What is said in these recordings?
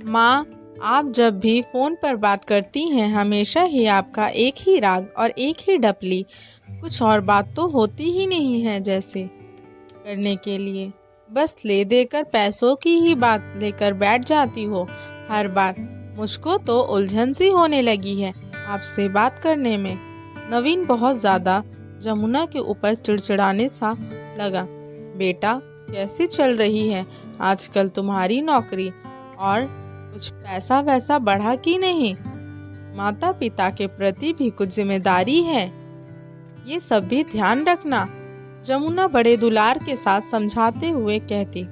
माँ, आप जब भी फ़ोन पर बात करती हैं हमेशा ही आपका एक ही राग और एक ही डपली, कुछ और बात तो होती ही नहीं है जैसे करने के लिए। बस ले देकर पैसों की ही बात लेकर बैठ जाती हो हर बार। मुझको तो उलझन सी होने लगी है आपसे बात करने में। नवीन बहुत ज़्यादा जमुना के ऊपर चिड़चिड़ाने सा लगा। बेटा, कैसी चल रही है आजकल तुम्हारी नौकरी, और कुछ पैसा वैसा बढ़ा कि नहीं? माता पिता के प्रति भी कुछ जिम्मेदारी है, ये सब भी ध्यान रखना, जमुना बड़े दुलार के साथ समझाते हुए कहती।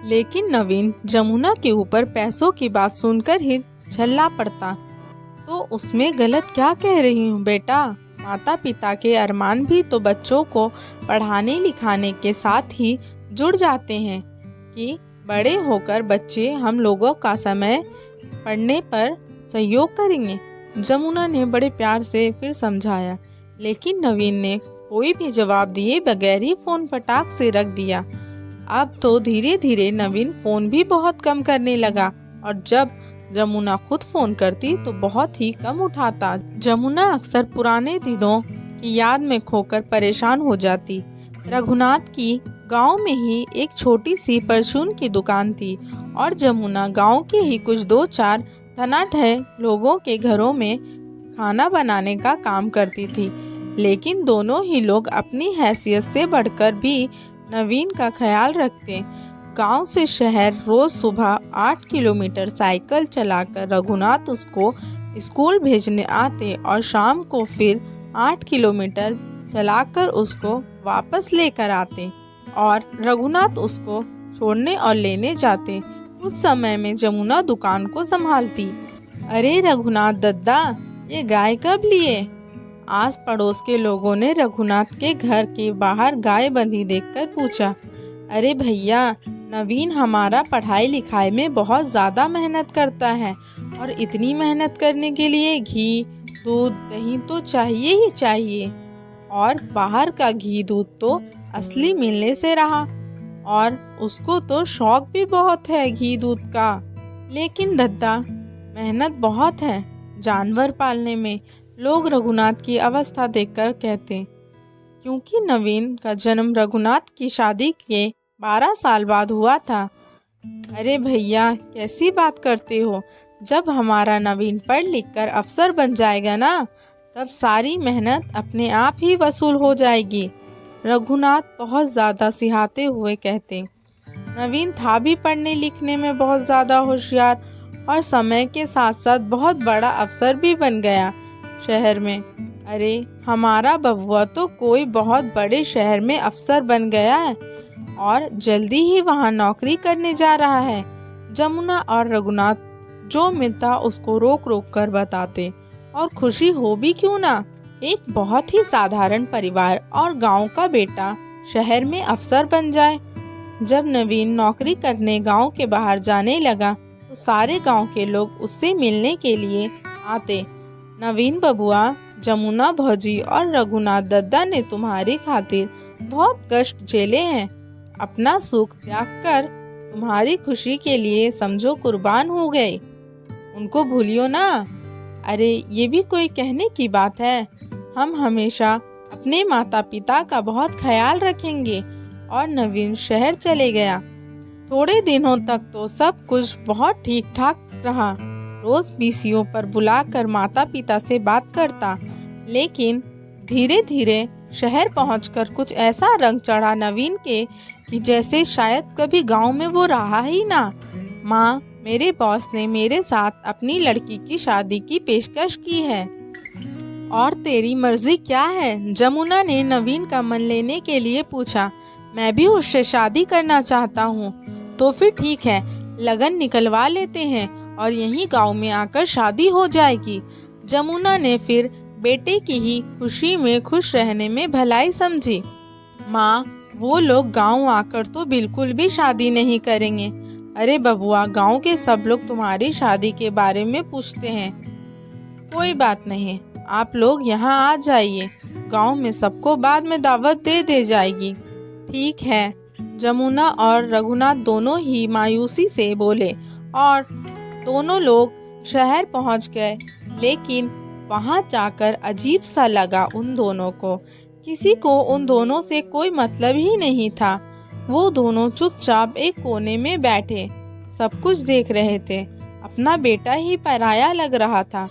लेकिन नवीन जमुना के ऊपर पैसों की बात सुनकर ही झल्ला पड़ता। तो उसमें गलत क्या कह रही हूँ बेटा? माता पिता के अरमान भी तो बच्चों को पढ़ाने लिखाने के साथ ही जुड़ जाते हैं कि बड़े होकर बच्चे हम लोगों का समय पढ़ने पर सहयोग करेंगे। जमुना ने बड़े प्यार से फिर समझाया, लेकिन नवीन ने कोई भी जवाब दिए बगैर ही फोन पटाख से रख दिया। अब तो धीरे धीरे नवीन फोन भी बहुत कम करने लगा और जब जमुना खुद फोन करती तो बहुत ही कम उठाता। जमुना अक्सर पुराने दिनों की याद में खोकर परेशान हो जाती। रघुनाथ की गांव में ही एक छोटी सी परचून की दुकान थी और जमुना गांव के ही कुछ 2-4 धनाढ्य लोगों के घरों में खाना बनाने का काम करती थी। लेकिन दोनों ही लोग अपनी हैसियत से बढ़कर भी नवीन का ख्याल रखते। गांव से शहर रोज सुबह 8 किलोमीटर साइकिल चलाकर रघुनाथ उसको स्कूल भेजने आते और शाम को फिर 8 किलोमीटर चलाकर उसको वापस लेकर आते और रघुनाथ उसको छोड़ने और लेने जाते। उस समय में जमुना दुकान को संभालती। अरे रघुनाथ दद्दा, ये गाय कब लिए? आस पड़ोस के लोगों ने रघुनाथ के घर के बाहर गाय बंधी देखकर पूछा। अरे भैया, नवीन हमारा पढ़ाई लिखाई में बहुत ज़्यादा मेहनत करता है और इतनी मेहनत करने के लिए घी दूध दही तो चाहिए ही चाहिए, और बाहर का घी दूध तो असली मिलने से रहा, और उसको तो शौक भी बहुत है घी दूध का। लेकिन दद्दा, मेहनत बहुत है जानवर पालने में, लोग रघुनाथ की अवस्था देखकर कहते। क्योंकि नवीन का जन्म रघुनाथ की शादी के 12 साल बाद हुआ था। अरे भैया, कैसी बात करते हो? जब हमारा नवीन पढ़ लिख कर अफसर बन जाएगा ना, तब सारी मेहनत अपने आप ही वसूल हो जाएगी, रघुनाथ बहुत ज़्यादा सिहाते हुए कहते। नवीन था भी पढ़ने लिखने में बहुत ज़्यादा होशियार और समय के साथ साथ बहुत बड़ा अफसर भी बन गया शहर में। अरे हमारा बबुआ तो कोई बहुत बड़े शहर में अफसर बन गया है और जल्दी ही वहाँ नौकरी करने जा रहा है। जमुना और रघुनाथ जो मिलता उसको रोक रोक कर बताते, और खुशी हो भी क्यों ना, एक बहुत ही साधारण परिवार और गांव का बेटा शहर में अफसर बन जाए। जब नवीन नौकरी करने गांव के बाहर जाने लगा तो सारे गांव के लोग उससे मिलने के लिए आते। नवीन बबुआ, जमुना भौजी और रघुनाथ दद्दा ने तुम्हारी खातिर बहुत कष्ट झेले हैं, अपना सुख त्याग कर तुम्हारी खुशी के लिए समझो कुर्बान हो गए, उनको भूलियो ना। अरे ये भी कोई कहने की बात है? हम हमेशा अपने माता पिता का बहुत ख्याल रखेंगे। और नवीन शहर चले गया। थोड़े दिनों तक तो सब कुछ बहुत ठीक ठाक रहा। रोज बीसियों पर बुलाकर माता पिता से बात करता, लेकिन धीरे धीरे शहर पहुंचकर कुछ ऐसा रंग चढ़ा नवीन के कि जैसे शायद कभी गांव में वो रहा ही ना। माँ, मेरे बॉस ने मेरे साथ अपनी लड़की की शादी की पेशकश की है, और तेरी मर्जी क्या है? जमुना ने नवीन का मन लेने के लिए पूछा। मैं भी उससे शादी करना चाहता हूँ। तो फिर ठीक है, लगन निकलवा लेते हैं और यहीं गांव में आकर शादी हो जाएगी। जमुना ने फिर बेटे की ही खुशी में खुश रहने में भलाई समझी। माँ, वो लोग गांव आकर तो बिल्कुल भी शादी नहीं करेंगे। अरे बबुआ, गांव के सब लोग तुम्हारी शादी के बारे में पूछते हैं। कोई बात नहीं, आप लोग यहाँ आ जाइए, गांव में सबको बाद में दावत दे जाएगी। ठीक है, जमुना और रघुनाथ दोनों ही मायूसी से बोले और दोनों लोग शहर पहुंच गए, लेकिन वहां जाकर अजीब सा लगा उन दोनों को। किसी को उन दोनों से कोई मतलब ही नहीं था। वो दोनों चुपचाप एक कोने में बैठे सब कुछ देख रहे थे। अपना बेटा ही पराया लग रहा था।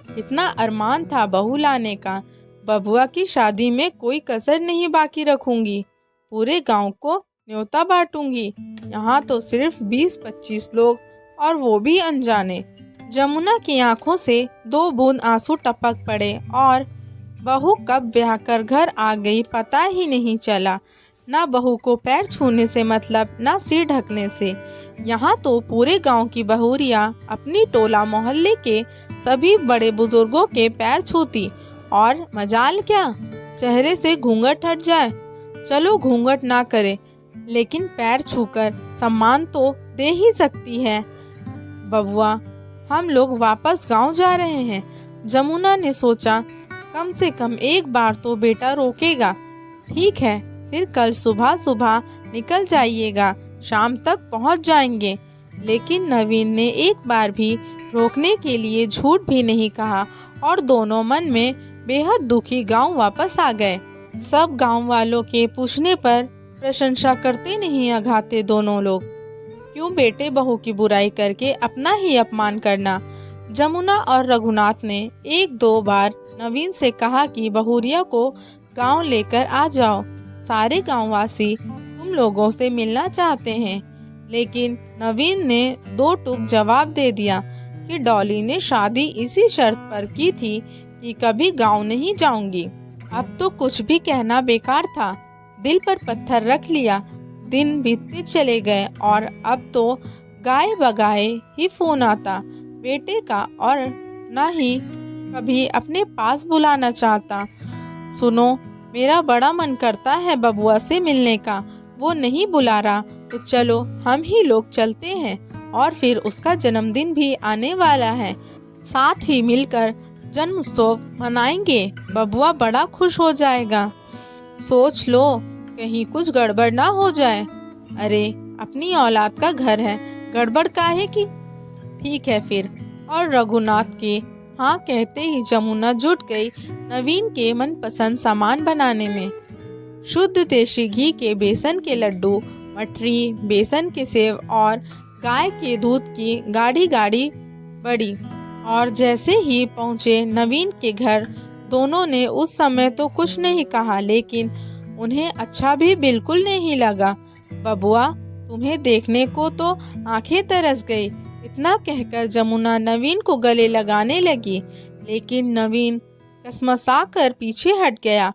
कितना अरमान था बहू लाने का। बबुआ की शादी में कोई कसर नहीं बाकी रखूंगी। पूरे गांव को न्योता बांटूंगी। यहाँ तो सिर्फ 20-25 लोग, और वो भी अनजाने। जमुना की आंखों से 2 बूंद आंसू टपक पड़े और बहू कब ब्याह कर घर आ गई पता ही नहीं चला। ना बहू को पैर छूने से मतलब, ना सिर ढकने से। यहाँ तो पूरे गांव की बहुरियाँ अपनी टोला मोहल्ले के सभी बड़े बुजुर्गों के पैर छूती, और मजाल क्या, चेहरे से घूंघट हट जाए। चलो घूंघट ना करे, लेकिन पैर छूकर सम्मान तो दे ही सकती है। बबुआ, हम लोग वापस गांव जा रहे हैं। जमुना ने सोचा, कम से कम एक बार तो बेटा रोकेगा। ठीक है, फिर कल सुबह सुबह निकल जाइएगा, शाम तक पहुंच जाएंगे। लेकिन नवीन ने एक बार भी रोकने के लिए झूठ भी नहीं कहा, और दोनों मन में बेहद दुखी गांव वापस आ गए। सब गांव वालों के पूछने पर प्रशंसा करते नहीं अघाते दोनों लोग। क्यों बेटे बहू की बुराई करके अपना ही अपमान करना। जमुना और रघुनाथ ने 1-2 बार नवीन से कहा कि बहुरिया को गांव लेकर आ जाओ। सारे गांववासी तुम लोगों से मिलना चाहते हैं। लेकिन नवीन ने 2 टूक जवाब दे दिया कि डॉली ने शादी इसी शर्त पर की थी कि कभी गांव नहीं जाऊंगी। अब तो कुछ भी कहना बेकार था। दिल पर पत्थर रख लिया। दिन बीतते चले गए और अब तो गाए बगाए ही फोन आता बेटे का, और न ही कभी अपने पास बुलाना चाहता। सुनो, मेरा बड़ा मन करता है बबुआ से मिलने का। वो नहीं बुला रहा तो चलो हम ही लोग चलते हैं, और फिर उसका जन्मदिन भी आने वाला है। साथ ही मिलकर जन्मोत्सव मनाएंगे। बबुआ बड़ा खुश हो जाएगा। सोच लो, कहीं कुछ गड़बड़ ना हो जाए। अरे, अपनी औलाद का घर है, गड़बड़ काहे की। ठीक है फिर। और रघुनाथ के हाँ कहते ही जमुना जुट गई नवीन के मनपसंद सामान बनाने में। शुद्ध देशी घी के बेसन के लड्डू, मठरी, बेसन के सेव और गाय के दूध की गाढ़ी गाढ़ी बड़ी। और जैसे ही पहुँचे नवीन के घर, दोनों ने उस समय तो कुछ नहीं कहा, लेकिन उन्हें अच्छा भी बिल्कुल नहीं लगा। बबुआ, तुम्हें देखने को तो आंखें तरस गई। इतना कहकर जमुना नवीन को गले लगाने लगी, लेकिन नवीन कसमसा कर पीछे हट गया,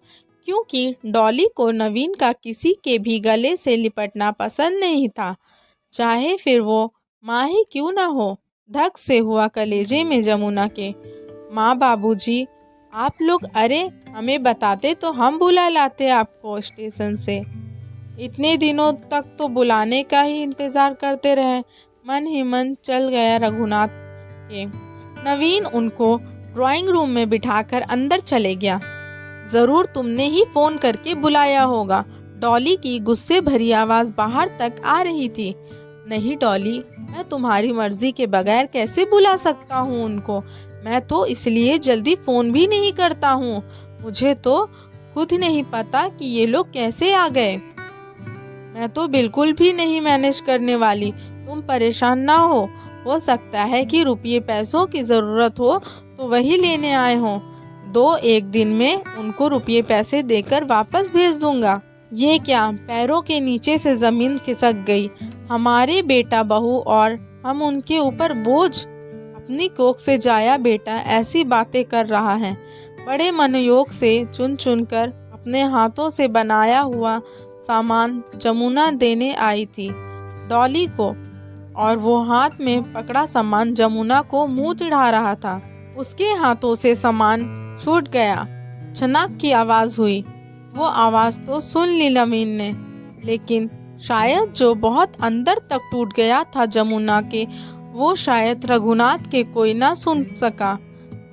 क्योंकि डॉली को नवीन का किसी के भी गले से लिपटना पसंद नहीं था, चाहे फिर वो माँ ही क्यों ना हो। धक से हुआ कलेजे में जमुना के। माँ, बाबूजी, आप लोग, अरे हमें बताते तो हम बुला लाते आपको स्टेशन से। इतने दिनों तक तो बुलाने का ही इंतजार करते रहे। मन ही मन चल गया रघुनाथ के। नवीन उनको ड्राइंग रूम में बिठाकर अंदर चले गया। जरूर तुमने ही फोन करके बुलाया होगा। डॉली की गुस्से भरी आवाज बाहर तक आ रही थी। नहीं डॉली, मैं तुम्हारी मर्जी के बगैर कैसे बुला सकता हूँ उनको। मैं तो इसलिए जल्दी फोन भी नहीं करता हूँ। मुझे तो खुद नहीं पता कि ये लोग कैसे आ गए। मैं तो बिल्कुल भी नहीं मैनेज करने वाली। तुम परेशान ना हो सकता है कि रुपये पैसों की ज़रूरत हो तो वही लेने आए हों। 2-1 दिन में उनको रुपये पैसे देकर वापस भेज दूंगा। ये क्या, पैरों के नीचे से ज़मीन खिसक गई। हमारे बेटा बहू और हम उनके ऊपर बोझ। अपनी कोख से जाया बेटा ऐसी बातें कर रहा है। बड़े मनयोग से चुन चुन कर अपने हाथों से बनाया हुआ सामान जमुना देने आई थी डॉली को, और वो हाथ में पकड़ा सामान जमुना को मुंह चिढ़ा रहा था। उसके हाथों से सामान छूट गया। छनाक की आवाज़ हुई। वो आवाज़ तो सुन ली नवीन ने, लेकिन शायद जो बहुत अंदर तक टूट गया था जमुना के, वो शायद रघुनाथ के कोई ना सुन सका।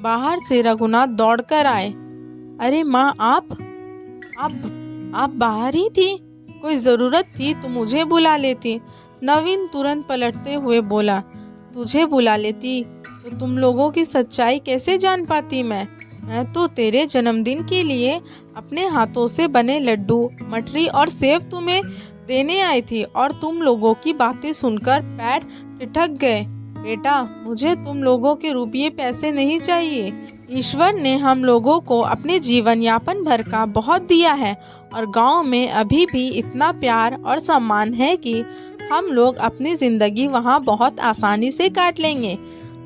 बाहर से रघुनाथ दौड़कर आए। अरे माँ, आप बाहर ही थी? कोई ज़रूरत थी तो मुझे बुला लेती। नवीन तुरंत पलटते हुए बोला, तुझे बुला लेती तो तुम लोगों की सच्चाई कैसे जान पाती मैं तो तेरे जन्मदिन के लिए अपने हाथों से बने लड्डू, मठरी और सेब तुम्हें देने आई थी और तुम लोगों की बातें सुनकर पैर ठिठक गए। बेटा, मुझे तुम लोगों के रुपये पैसे नहीं चाहिए। ईश्वर ने हम लोगों को अपने जीवन यापन भर का बहुत दिया है और गांव में अभी भी इतना प्यार और सम्मान है कि हम लोग अपनी जिंदगी वहां बहुत आसानी से काट लेंगे।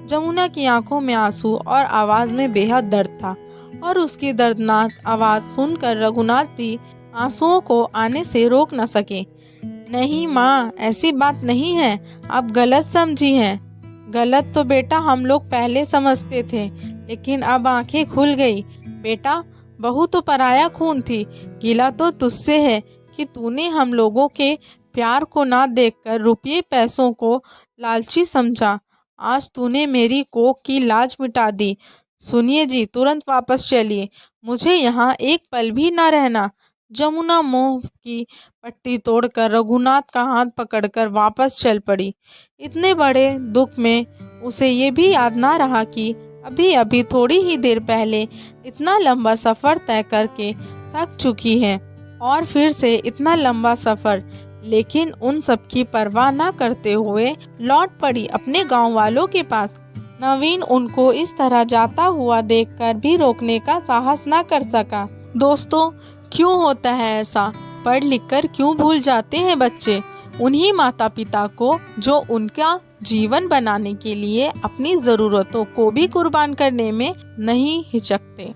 जमुना की आंखों में आंसू और आवाज में बेहद दर्द था और उसकी दर्दनाक आवाज सुनकर रघुनाथ भी आंसुओं को आने से रोक न सके। नहीं माँ, ऐसी बात नहीं है, आप गलत समझी हैं। गलत तो बेटा हम लोग पहले समझते थे, लेकिन अब आंखें खुल गई। बेटा, बहू तो पराया खून थी, गिला तो तुझसे है कि तूने हम लोगों के प्यार को ना देखकर रुपये पैसों को लालची समझा। आज तूने मेरी कोख की लाज मिटा दी। सुनिए जी, तुरंत वापस चलिए, मुझे यहाँ एक पल भी ना रहना। जमुना मोह की पट्टी तोड़कर रघुनाथ का हाथ पकड़कर वापस चल पड़ी। इतने बड़े दुख में उसे ये भी याद ना रहा कि अभी अभी थोड़ी ही देर पहले इतना लंबा सफ़र तय करके थक चुकी है और फिर से इतना लंबा सफ़र। लेकिन उन सब की परवाह ना करते हुए लौट पड़ी अपने गांव वालों के पास। नवीन उनको इस तरह जाता हुआ देखकर भी रोकने का साहस ना कर सका। दोस्तों, क्यों होता है ऐसा? पढ़ लिख कर क्यों भूल जाते हैं बच्चे उन्हीं माता पिता को जो उनका जीवन बनाने के लिए अपनी ज़रूरतों को भी कुर्बान करने में नहीं हिचकते।